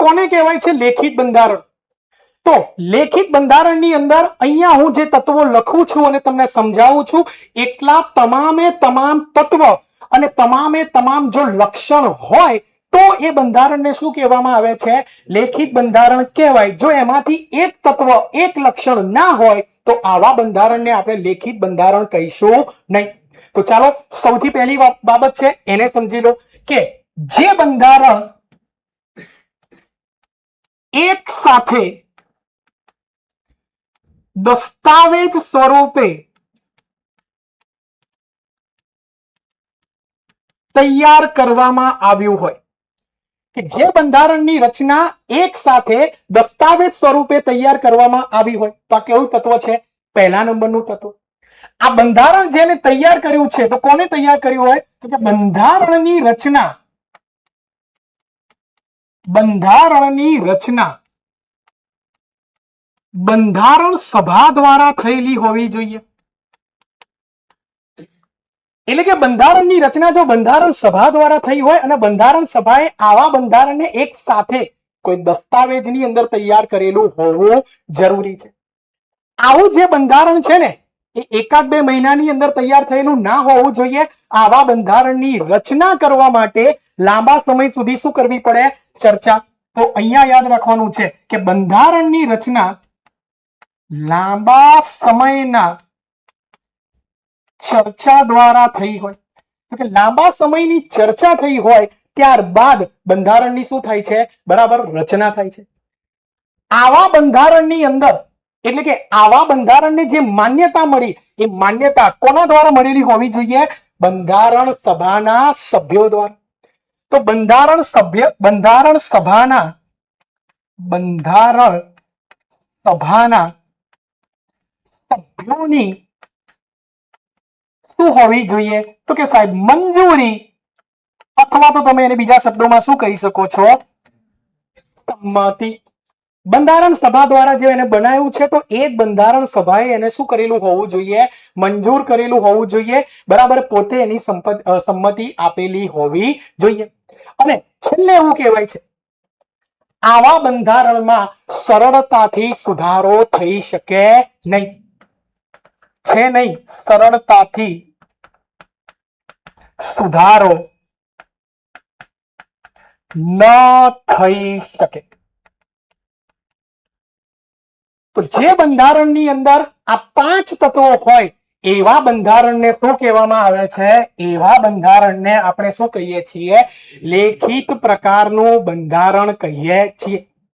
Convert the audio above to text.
કોને કહેવાય છે લેખિત બંધારણ? તો લેખિત બંધારણની અંદર અહીંયા હું જે તત્વો લખું છું અને તમને સમજાવું છું એટલા તમામે તમામ તત્વ અને તમામે તમામ જો લક્ષણ હોય તો એ બંધારણને શું કહેવામાં આવે છે? લેખિત બંધારણ કહેવાય. જો એમાંથી એક તત્વ એક લક્ષણ ના હોય તો આવા બંધારણને આપણે લેખિત બંધારણ કહીશું નહીં. તો ચાલો સૌથી પહેલી બાબત છે એને સમજી લો કે જે બંધારણ એક સાથે દસ્તાવેજ સ્વરૂપે તૈયાર કરવામાં આવ્યું હોય, કે જે બંધારણની રચના એક સાથે દસ્તાવેજ સ્વરૂપે તૈયાર કરવામાં આવી હોય તો આ કેવું તત્વ છે? પહેલા નંબરનું તત્વ. આ બંધારણ જેને તૈયાર કર્યું છે તો કોને તૈયાર કર્યું હોય? તો કે બંધારણની રચના બંધારણ સભા દ્વારા થયેલી હોવી જોઈએ. એટલે કે બંધારણની રચના જો બંધારણ સભા દ્વારા થઈ હોય અને બંધારણ સભાએ આવા બંધારણને એક સાથે કોઈ દસ્તાવેજની અંદર તૈયાર કરેલું હોવું જરૂરી છે. આવું જે બંધારણ છે ને એ એકાદ બે મહિનાની અંદર તૈયાર થયેલું ના હોવું જોઈએ. આવા બંધારણની રચના કરવા માટે લાંબા સમય સુધી શું કરવી પડે? ચર્ચા. તો અહીંયા યાદ રાખવાનું છે કે બંધારણની રચના લાંબા સમયના ચર્ચા દ્વારા થઈ હોય. તો કે લાંબા સમયની ચર્ચા થઈ હોય ત્યારબાદ બંધારણની શું થાય છે? બરાબર રચના થાય છે. આવા બંધારણની અંદર એટલે કે આવા બંધારણને જે માન્યતા મળી એ માન્યતા કોના દ્વારા મળેલી હોવી જોઈએ? બંધારણ સભાના સભ્યો દ્વારા. તો બંધારણ સભાના સભ્યોની શું હોવી જોઈએ? તો કે સાહેબ મંજૂરી અથવા તો તમે એને બીજા શબ્દોમાં શું કહી શકો છો? સંમતિ. બંધારણ સભા દ્વારા જે એને બનાવ્યું છે તો એ જ બંધારણ સભાએ એને શું કરેલું હોવું જોઈએ? મંજૂર કરેલું હોવું જોઈએ. બરાબર, પોતે એની સંમતિ આપેલી હોવી જોઈએ. અને છેલ્લે એવું કહેવાય છે આવા બંધારણમાં સરળતાથી સુધારો થઈ શકે નહીં. છે નહીં, સરળતાથી સુધારો ન થઈ શકે. તો જે બંધારણની અંદર આ 5 તત્વો હોય એવા બંધારણને શું કહેવામાં આવે છે? એવા બંધારણને આપણે શું કહીએ છીએ? લેખિત પ્રકારનું બંધારણ કહીએ છીએ.